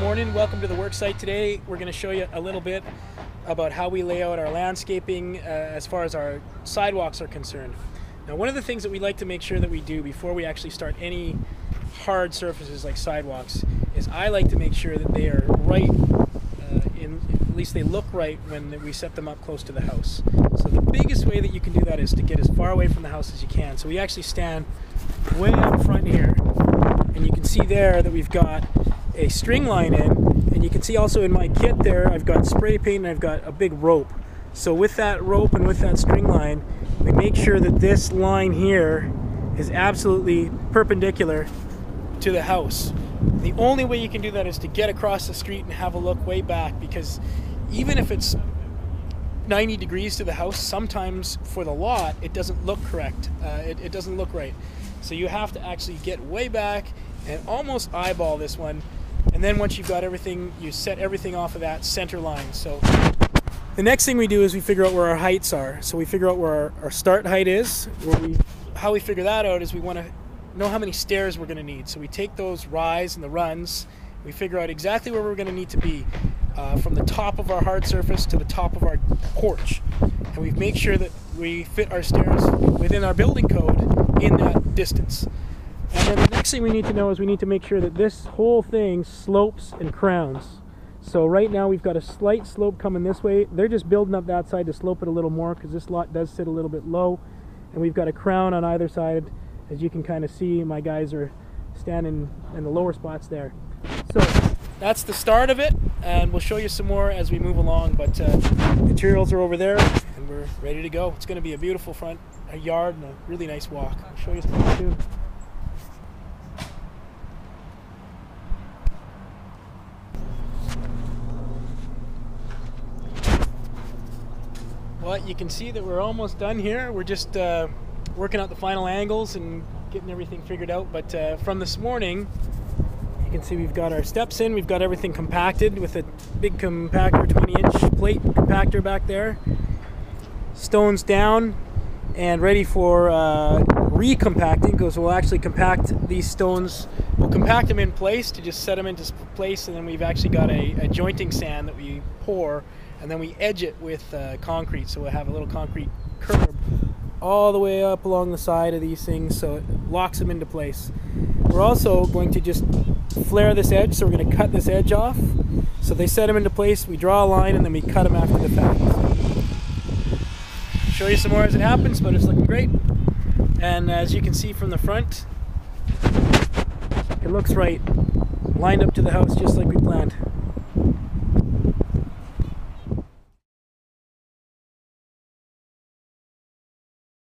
morning, welcome to the work site. Today we're going to show you a little bit about how we lay out our landscaping as far as our sidewalks are concerned. Now, one of the things that we like to make sure that we do before we actually start any hard surfaces like sidewalks is I like to make sure that they are right, at least they look right when we set them up close to the house. So the biggest way that you can do that is to get as far away from the house as you can. So we actually stand way up front here, and you can see there that we've got a string line in, and you can see also in my kit there I've got spray paint and I've got a big rope. So with that rope and with that string line, we make sure that this line here is absolutely perpendicular to the house. The only way you can do that is to get across the street and have a look way back, because even if it's 90 degrees to the house, sometimes for the lot it doesn't look correct. It doesn't look right. So you have to actually get way back and almost eyeball this one. And then once you've got everything, you set everything off of that center line. So the next thing we do is we figure out where our heights are. So we figure out where our start height is. How we figure that out is we want to know how many stairs we're going to need. So we take those rise and the runs, we figure out exactly where we're going to need to be from the top of our hard surface to the top of our porch. And we make sure that we fit our stairs within our building code in that distance. And then the next thing we need to know is we need to make sure that this whole thing slopes and crowns. So right now we've got a slight slope coming this way. They're just building up that side to slope it a little more because this lot does sit a little bit low. And we've got a crown on either side. As you can kind of see, my guys are standing in the lower spots there. So that's the start of it, and we'll show you some more as we move along. But materials are over there and we're ready to go. It's going to be a beautiful front yard and a really nice walk. I'll show you something soon. Well, you can see that we're almost done here. We're just working out the final angles and getting everything figured out. But from this morning, you can see we've got our steps in. We've got everything compacted with a big compactor, 20-inch plate compactor back there. Stones down and ready for recompacting, because we'll actually compact these stones. We'll compact them in place to just set them into place, and then we've actually got a jointing sand that we pour, and then we edge it with concrete. So we'll have a little concrete curb all the way up along the side of these things, so it locks them into place. We're also going to just flare this edge, so we're going to cut this edge off. So they set them into place, we draw a line, and then we cut them after the fact. Show you some more as it happens, but it's looking great. And as you can see from the front, it looks right, lined up to the house just like we planned.